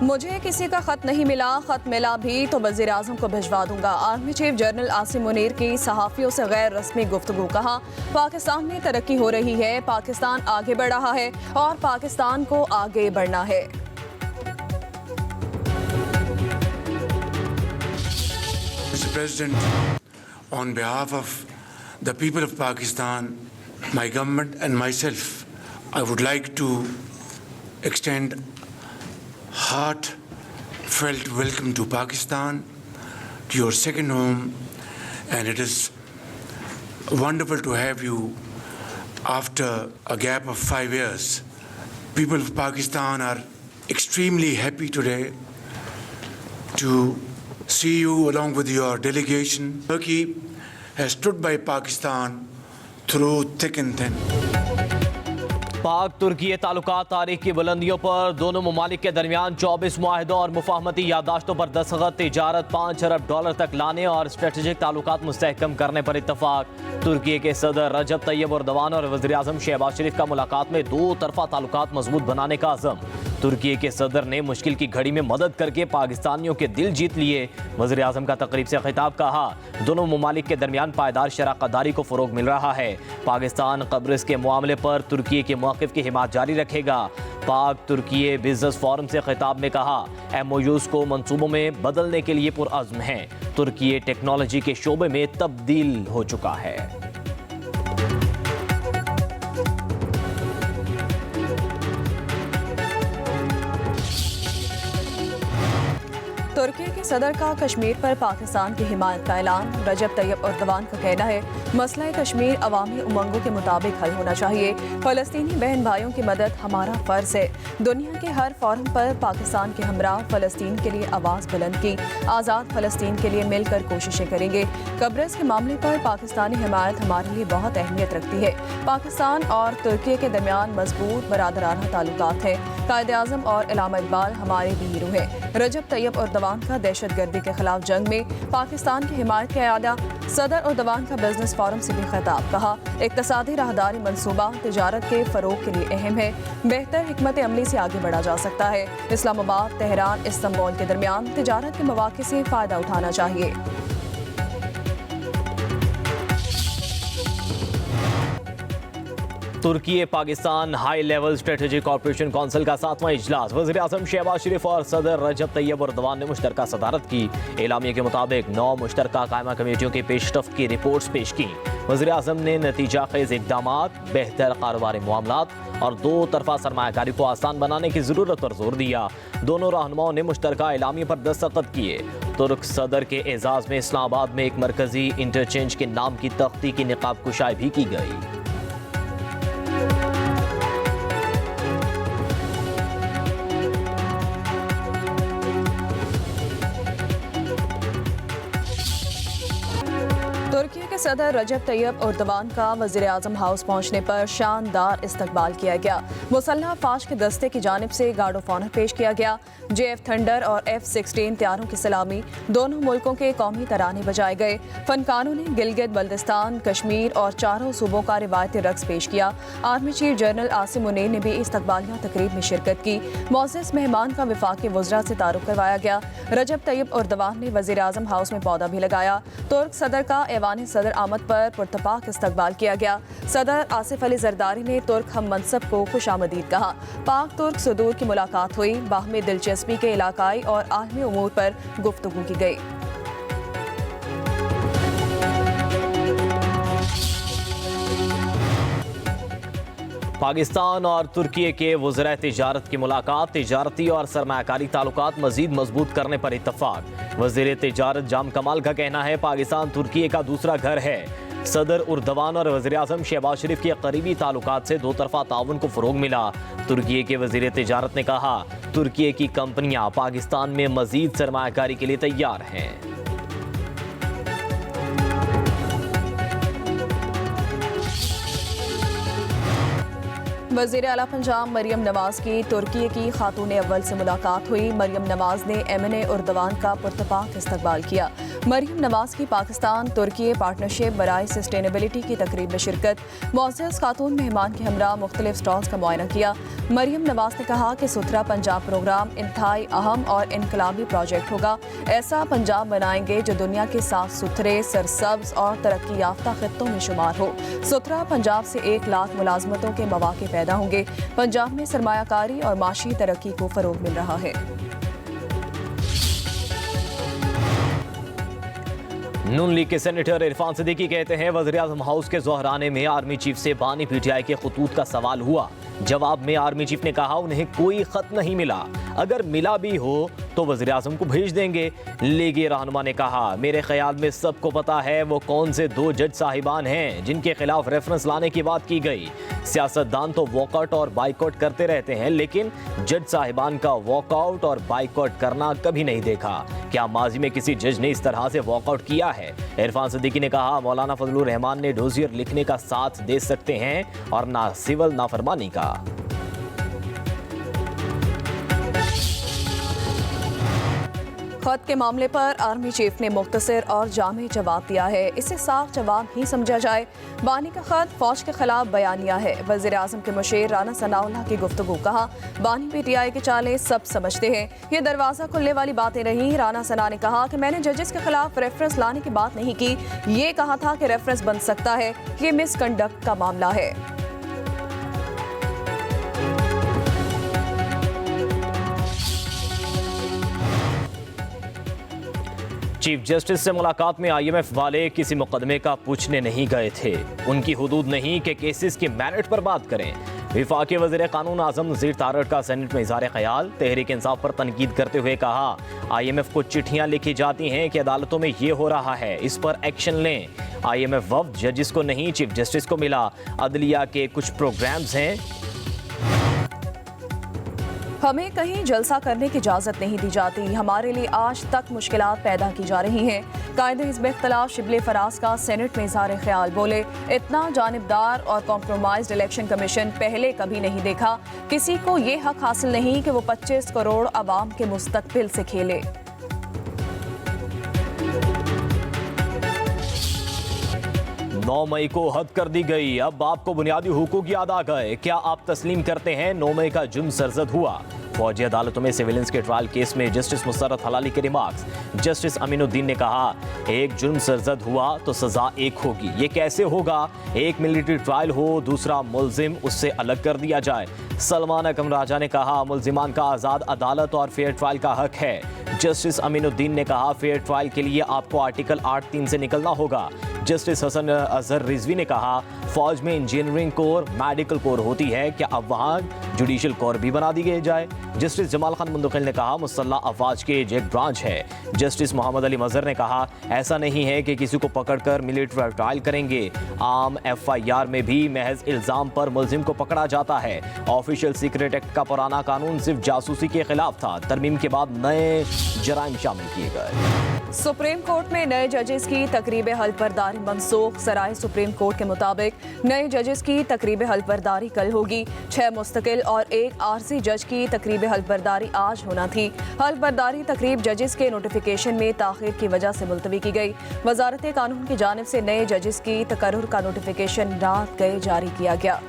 मुझे किसी का खत नहीं मिला, खत मिला भी तो वज़ीर आज़म को भिजवा दूंगा। Army chief general Asim Munir की सहाफ़ियों से गैर रस्मी गुफ्तगू। कहा, पाकिस्तान में तरक्की हो रही है, पाकिस्तान आगे बढ़ रहा है और पाकिस्तान को आगे बढ़ना है। Mr. President, on behalf of the people of Pakistan, my government and myself, I would like to extend heartfelt welcome to Pakistan, to your second home, and it is wonderful to have you after a gap of 5 years. People of Pakistan are extremely happy today to see you along with your delegation. Turkey has stood by Pakistan through thick and thin. पाक तुर्की ताल्लुकात तारीख की बुलंदियों पर दोनों ममालिक के दरमियान 24 मुआहदों और मुफाहमती यादाश्तों पर दस्तखत, तिजारत $5 अरब तक लाने और स्ट्रेटेजिक ताल्लुकात मुस्तहकम करने पर इत्तफाक। तुर्की के सदर रजब तैयब एर्दोगान और वज़ीर आज़म शहबाज शरीफ का मुलाकात में दो तरफा ताल्लुकात मजबूत बनाने का अज़म। तुर्की के सदर ने मुश्किल की घड़ी में मदद करके पाकिस्तानियों के दिल जीत लिए। वज़ीर आज़म का तकरीब से खिताब। कहा, दोनों ममालिक के दरमियान पायदार शराकतदारी को फ़रोग मिल रहा है। पाकिस्तान कब्रिस के मामले पर तुर्की के मौक़िफ़ की हिमायत जारी रखेगा। पाक तुर्की बिजनेस फोरम से खिताब में कहा, MOUs को मंसूबों में बदलने के लिए पुरअज़्म है। तुर्की टेक्नोलॉजी के शोबे में तब्दील हो चुका है। तुर्की के सदर का कश्मीर पर पाकिस्तान की हिमायत का ऐलान। रजब तैयब एर्दोगान का कहना है, मसला कश्मीर अवामी उमंगों के मुताबिक हल होना चाहिए। फ़लस्तीनी बहन भाइयों की मदद हमारा फ़र्ज है। दुनिया के हर फोरम पर पाकिस्तान के हमरा फ़लस्तीन के लिए आवाज़ बुलंद की। आज़ाद फ़लस्तीन के लिए मिलकर कोशिशें करेंगे। कब्रिस के मामले पर पाकिस्तानी हिमायत हमारे लिए बहुत अहमियत रखती है। पाकिस्तान और तुर्की के दरमियान मजबूत बरादराना ताल्लुकात हैं। कायदे आज़म और इलामा इकबाल हमारे भी हीरो हैं। रजब तैयब एर्दोगान का दहशतगर्दी के खिलाफ जंग में पाकिस्तान की हिमायत का इरादा। सदर एर्दोगान का बिजनेस फोरम से भी खिताब। कहा, इक्तसादी राहदारी मंसूबा तिजारत के फरोग के लिए अहम है। बेहतर हिकमत अमली से आगे बढ़ा जा सकता है। इस्लामाबाद, तेहरान, इस्तांबुल के दरमियान तिजारत के मौके से फ़ायदा उठाना चाहिए। तुर्की Pakistan high level strategic corporation council का 7वां इजलास। वज़ीर आज़म शहबाज शरीफ और सदर रजब तैयब एर्दोगान ने मुश्तरका सदारत की। एलामिया के मुताबिक 9 मुश्तरका कायमा कमेटियों की पेशरफ्त की रिपोर्ट्स पेश की। वज़ीर आज़म ने नतीजा खेज़ इक़दामात, बेहतर कारोबारी मामलात और दो तरफा सरमायाकारी को आसान बनाने की ज़रूरत पर जोर दिया। दोनों रहनुमाओं ने मुश्तरका एलामिया पर दस्तखत किए। तुर्क सदर के एजाज़ में इस्लामाबाद में एक मरकजी इंटरचेंज के नाम की तख्ती की निकाब कुशाई भी की गई। तुर्की के सदर रजब तैयब एर्दोगान का वज़ीर आज़म हाउस पहुंचने पर शानदार इस्तकबाल किया गया। मुसल्लह अफ़वाज के दस्ते की जानिब से गार्ड ऑफ ऑनर पेश किया गया। JF थंडर और F-16 तैयारों की सलामी। दोनों मुल्कों के कौमी तराने बजाए गए। फनकारों ने गिलगित बल्तिस्तान, कश्मीर और चारों सूबों का रिवायती रक्स पेश किया। Army chief general Asim Munir ने भी इस्तकबालिया तकरीब में शिरकत की। मोअज़्ज़ज़ मेहमान का वफाकी वज़रा से तारुफ करवाया गया। रजब तैयब एर्दोगान ने वज़ीर आज़म हाउस में पौधा भी लगाया। तुर्क सदर का ऐवान सदर आमद पर पुरतपाक इस्तकबाल किया गया। सदर आसिफ अली जरदारी ने तुर्क हम मनसब को खुशामदीद कहा। पाक तुर्क सदूर की मुलाकात हुई। बाहमी दिलचस्पी के इलाकाई और आलमी उमूर पर गुफ्तगू की गई। पाकिस्तान और तुर्की के वज़राए तिजारत की मुलाकात। तिजारती और सरमायाकारी ताल्लुकात मजीद मजबूत करने पर इत्तफाक। वज़ीर तिजारत जाम कमाल का कहना है, पाकिस्तान तुर्की का दूसरा घर है। सदर एर्दोगान और वज़ीर आज़म शहबाज शरीफ के करीबी ताल्लुकात से दो तरफा ताउन को फ़रोग मिला। तुर्की के वज़ीर तिजारत ने कहा, तुर्की की कंपनियां पाकिस्तान में मजीद सरमायाकारी के लिए तैयार हैं। वज़ीर आला पंजाब मरियम नवाज की तुर्की की खातून अव्वल से मुलाकात हुई। मरियम नवाज ने MNA एर्दोगान का पुरतपाक इस्तकबाल किया। मरियम नवाज की पाकिस्तान तुर्की पार्टनरशिप बराए सस्टेनेबिलिटी की तकरीब में शिरकत। मुअज़्ज़ज़ खातून मेहमान के हमरा मुख्तलिफ स्टॉल्स का मुआयना किया। मरियम नवाज ने कहा कि सुथरा पंजाब प्रोग्राम इंतहाई अहम और इनकलाबी प्रोजेक्ट होगा। ऐसा पंजाब बनाएंगे जो दुनिया के साफ सुथरे, सरसब्ज और तरक्की याफ्ता खित्तों में शुमार हो। सुथरा पंजाब से 1 लाख मुलाजमतों के मौके पैदा होंगे। पंजाब में सरमायाकारी और माशी तरक्की को फरोग मिल रहा है। नून लीग के सेनेटर इरफान सिद्दीकी कहते हैं वज़ीर-ए-आज़म हाउस के ज़ोहराने में आर्मी चीफ से बानी पीटीआई के खतूत का सवाल हुआ। जवाब में आर्मी चीफ ने कहा उन्हें कोई खत नहीं मिला, अगर मिला भी हो तो वज़ीर-ए-आज़म को भेज देंगे। लीगी रहनुमा ने कहा मेरे ख्याल में सबको पता है वो कौन से 2 जज साहिबान हैं जिनके खिलाफ रेफरेंस लाने की बात की गई। सियासतदान तो वॉकआउट और बाइकआउट करते रहते हैं, लेकिन जज साहिबान का वॉकआउट और बाइकआउट करना कभी नहीं देखा। क्या माजी में किसी जज ने इस तरह से वॉकआउट किया है? इरफान सिद्दीकी ने कहा मौलाना फजलुर रहमान ने डोजियर लिखने का साथ दे सकते हैं और ना सिविल नाफरमानी का। खत के मामले पर आर्मी चीफ ने मुख्तसर और जामे जवाब दिया है। इसे साफ जवाब ही समझा जाए। बानी का खत फौज के खिलाफ बयानिया है। वज़ीर आज़म के मुशीर राना सनाउल्लाह की गुफ्तगू। कहा बानी पीटीआई के चाले सब समझते हैं, ये दरवाज़ा खुलने वाली बातें रहीं। राना सना ने कहा कि मैंने जजेस के खिलाफ रेफरेंस लाने की बात नहीं की, ये कहा था कि रेफरेंस बन सकता है, ये मिसकंडक्ट का मामला है। चीफ जस्टिस से मुलाकात में आईएमएफ वाले किसी मुकदमे का पूछने नहीं गए थे। उनकी हुदूद नहीं कि केसेस के मेरिट पर बात करें। विफाकी वज़ीर कानून आज़म नज़ीर तारड़ का सेनेट में इज़हार ख्याल। तहरीक इंसाफ पर तनकीद करते हुए कहा आईएमएफ को चिट्ठियां लिखी जाती हैं कि अदालतों में ये हो रहा है, इस पर एक्शन लें। आईएमएफ वफ्द जजिस को नहीं चीफ जस्टिस को मिला। अदलिया के कुछ प्रोग्राम्स हैं, हमें कहीं जलसा करने की इजाज़त नहीं दी जाती। हमारे लिए आज तक मुश्किलात पैदा की जा रही हैं। कायदे हिज़्ब इख्तिलाफ शिबली फराज का सेनेट में इज़हार ख्याल। बोले इतना जानिबदार और कॉम्प्रोमाइज्ड इलेक्शन कमीशन पहले कभी नहीं देखा। किसी को ये हक हासिल नहीं कि वो 25 करोड़ अवाम के मुस्तकबिल से खेले। 9 मई को हद कर दी गई, अब आपको बुनियादी हुकूक याद आ गए। क्या आप तस्लीम करते हैं 9 मई का जुर्म सरजद हुआ? फौजी अदालतों में सिविलियंस के ट्रायल केस में जस्टिस मुसर्रत हलाली के रिमार्क्स। जस्टिस अमीनुद्दीन ने कहा एक जुर्म सरजद हुआ तो सजा एक होगी। ये कैसे होगा? एक मिलिट्री ट्रायल हो, दूसरा मुलजिम उससे अलग कर दिया जाए। सलमान अकम राजा ने कहा मुलजिमान का आज़ाद अदालत और फेयर ट्रायल का हक है। जस्टिस अमीनुद्दीन ने कहा फेयर ट्रायल के लिए आपको आर्टिकल 8(3) से निकलना होगा। जस्टिस हसन अजहर रिजवी ने कहा फौज में इंजीनियरिंग कोर, मेडिकल कोर होती है, क्या अब वहाँ जुडिशल कोर भी बना दी गई जाए? जस्टिस जमाल खान मुंदकिल ने कहा मुसल्लह अफवाज के एक ब्रांच है। जस्टिस मोहम्मद अली मजहर ने कहा ऐसा नहीं है कि किसी को पकड़कर मिलिट्री ट्रायल करेंगे। आम FIR में भी महज इल्ज़ाम पर मुलजिम को पकड़ा जाता है। ऑफिशियल सीक्रेट एक्ट का पुराना कानून सिर्फ जासूसी के खिलाफ था, तरमीम के बाद नए जराइम शामिल किए गए। सुप्रीम कोर्ट में नए जजेस की तकरीब हल्फबरदारी मनसूख। सराय सुप्रीम कोर्ट के मुताबिक नए जजेस की तकरीब हल्फबरदारी कल होगी। 6 मुस्तकिल और 1 आरजी जज की तकरीब हल्फबरदारी आज होना थी। हल्फबरदारी तकरीब जजेस के नोटिफिकेशन में ताखीर की वजह से मुलतवी की गई। वजारत कानून की जानिब से नए जजेस की तकर्रुर का नोटिफिकेशन रात गए जारी किया गया।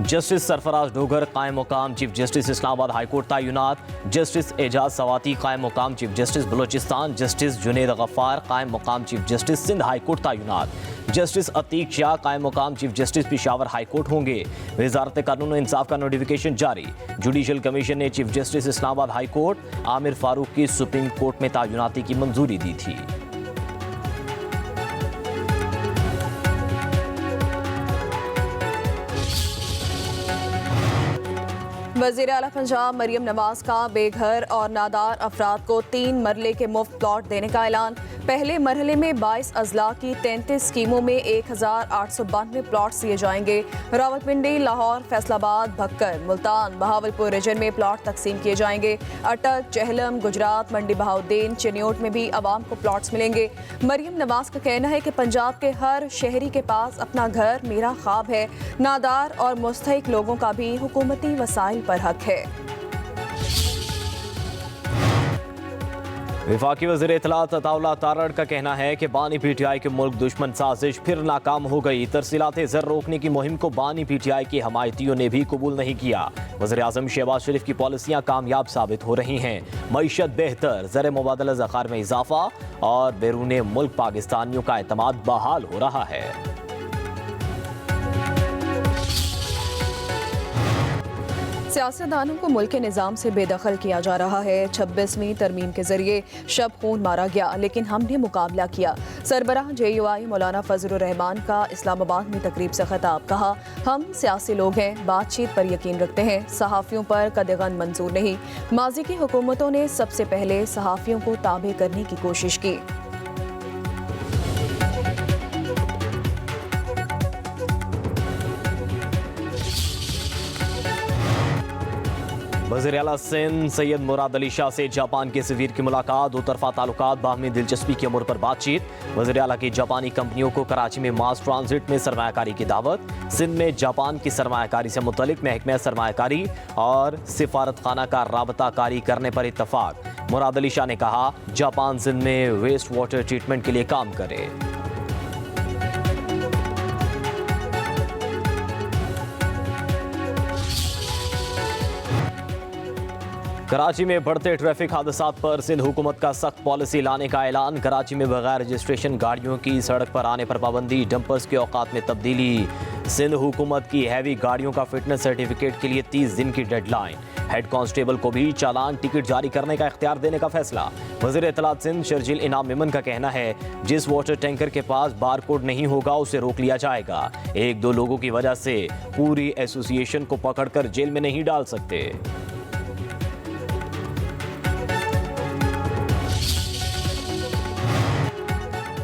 जस्टिस सरफराज डोगर कायम मुकाम चीफ जस्टिस इस्लामाबाद हाईकोर्ट तैनात। जस्टिस एजाज सवाती कायम मुकाम chief justice Balochistan. Justice Junaid Ghaffar कायम मुकाम चीफ जस्टिस सिंध हाईकोर्ट तैनात। जस्टिस अतीक शाह कायम मुकाम चीफ जस्टिस पेशावर हाईकोर्ट होंगे। वजारत कानून और इंसाफ का नोटिफिकेशन जारी। जुडिशल कमीशन ने chief justice Islamabad high court Aamir Farooq की सुप्रीम कोर्ट में तैनाती की मंजूरी दी थी। वज़ीर आला पंजाब मरियम नवाज का बेघर और नादार अफराद को 3 मरले के मुफ्त प्लॉट देने का ऐलान। पहले मरहले में 22 अजला की 33 स्कीमों में 1892 प्लॉट्स दिए जाएंगे। रावलपिंडी, लाहौर, फैसलाबाद, भक्कर, मुल्तान, बहावलपुर रीजन में प्लॉट तकसीम किए जाएंगे। अटक, चहलम, गुजरात, मंडी बहाउद्दीन, चिन्योट में भी आवाम को प्लॉट्स मिलेंगे। मरियम नवाज का कहना है कि पंजाब के हर शहरी के पास अपना घर मेरा ख्वाब है। नादार और मुस्तहिक लोगों का भी हुकूमती वसाइल पर हक है। वफाकी वज़ीर इत्तलात अताउल्लाह तारड़ का कहना है कि बानी PTI की मुल्क दुश्मन साजिश फिर नाकाम हो गई। तरसीलात ज़र रोकने की मुहिम को बानी PTI की हमायतियों ने भी कबूल नहीं किया। वज़ीर आज़म शहबाज शरीफ की पॉलिसियाँ कामयाब साबित हो रही हैं। मईशत बेहतर, ज़र मुबादला ज़खार में इजाफा और बैरून मुल्क पाकिस्तानियों का एतमाद बहाल हो रहा है। सियासतदानों को मुल्क के निज़ाम से बेदखल किया जा रहा है। 26वीं तरमीम के जरिए शब खून मारा गया, लेकिन हमने मुकाबला किया। सरबराह JUI मौलाना फजलुर रहमान का इस्लामाबाद में तकरीब से खिताब। कहा, हम सियासी लोग हैं, बातचीत पर यकीन रखते हैं, सहाफ़ियों पर कदगन मंजूर नहीं। माजी की हुकूमतों ने सबसे पहले सहाफ़ियों को ताबे करने की कोशिश की। वज़ीर आला सिंध सैयद मुराद अली शाह से जापान के सफीर की मुलाकात। दो तरफा ताल्लुकात, बाहमी दिलचस्पी के अमूर पर बातचीत। वज़ीर आला की जापानी कंपनियों को कराची में मास ट्रांजिट में सरमायाकारी की दावत। सिंध में जापान की सरमायाकारी से मुतल्लिक महकमा सरमायाकारी और सिफारत खाना का राबता कारी करने पर इत्तफाक। मुराद अली शाह ने कहा, जापान सिंध में वेस्ट वाटर ट्रीटमेंट के लिए काम करे। कराची में बढ़ते ट्रैफिक हादसात पर सिंध हुकूमत का सख्त पॉलिसी लाने का ऐलान। कराची में बगैर रजिस्ट्रेशन गाड़ियों की सड़क पर आने पर पाबंदी, डंपर्स के औकात में तब्दीली। सिंध हुकूमत की हैवी गाड़ियों का फिटनेस सर्टिफिकेट के लिए 30 दिन की डेडलाइन। हेड कांस्टेबल को भी चालान टिकट जारी करने का इख्तियार देने का फैसला। वज़ीर इत्तलात सिंध शर्जिल इनाम मेमन का कहना है, जिस वाटर टैंकर के पास बार कोड नहीं होगा उसे रोक लिया जाएगा। 1-2 लोगों की वजह से पूरी एसोसिएशन को पकड़कर जेल में नहीं डाल सकते।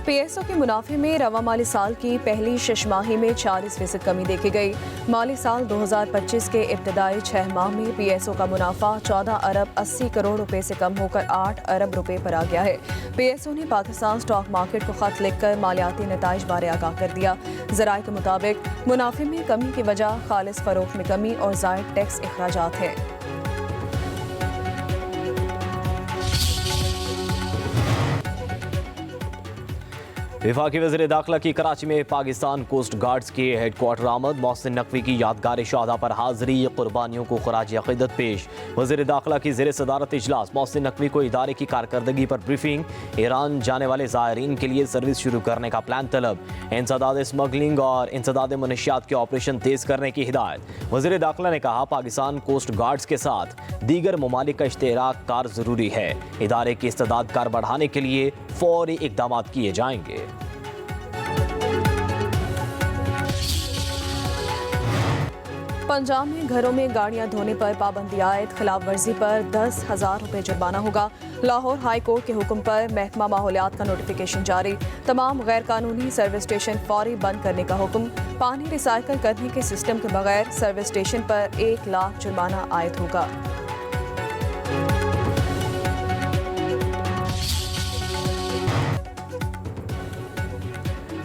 PSO के मुनाफे में रवा माली साल की पहली शशमाही में 40% कमी देखी गई। माली साल 2025 के इब्तदाई 6 माह में PSO का मुनाफा 14 अरब 80 करोड़ रुपए से कम होकर 8 अरब रुपए पर आ गया है। PSO ने पाकिस्तान स्टॉक मार्केट को खत लिखकर मालियाती नताइज बारे आगाह कर दिया। ज़राए के मुताबिक मुनाफे में कमी की वजह खालिस फरोख्त में कमी और ज़ायद टैक्स अखराजात है। वफाकी वज़ीर दाखिला की कराची में पाकिस्तान कोस्ट गार्ड्स के हेड क्वार्टर आमद। मोहसिन नकवी की यादगार शहादा पर हाज़री, कुर्बानियों को खराज अक़ीदत पेश। वज़ीर दाखिला की ज़ेर सदारत इजलास। मोहसिन नकवी को इदारे की कारकर्दगी पर ब्रीफिंग। ईरान जाने वाले ज़ायरीन के लिए सर्विस शुरू करने का प्लान तलब। इंसदाद स्मगलिंग और इंसदाद मनशियात के ऑपरेशन तेज़ करने की हिदायत। वज़ीर दाखिला ने कहा, पाकिस्तान कोस्ट गार्ड्स के साथ दीगर ममालिक का इश्तिराक कार ज़रूरी है। इदारे की इस्तेदाद कार बढ़ाने के लिए फौरी इक़दाम किए जाएंगे। पंजाब में घरों में गाड़ियां धोने पर पाबंदी आयद, खिलाफ वर्जी पर 10,000 रुपये जुर्माना होगा। लाहौर हाई कोर्ट के हुक्म पर महकमा माहौलियात का नोटिफिकेशन जारी। तमाम गैर कानूनी सर्विस स्टेशन फौरी बंद करने का हुक्म। पानी रिसाइकिल करने के सिस्टम के बगैर सर्विस स्टेशन पर 1 लाख जुर्माना आयद होगा।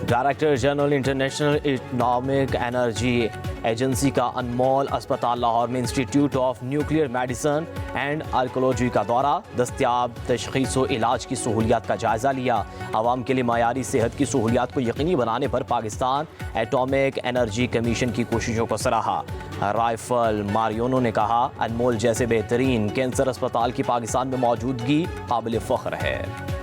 Director general international economic energy agency का अनमोल अस्पताल लाहौर में institute of nuclear medicine and oncology का दौरा। दस्तयाब तशख़ीस व इलाज की सहूलियात का जायज़ा लिया। आवाम के लिए मयारी सेहत की सहूलियात को यकीनी बनाने पर पाकिस्तान एटॉमिक एनर्जी कमीशन की कोशिशों को सराहा। राइफल मारियोनो ने कहा, अनमोल जैसे बेहतरीन कैंसर अस्पताल की पाकिस्तान में मौजूदगी काबिल फ़ख्र है।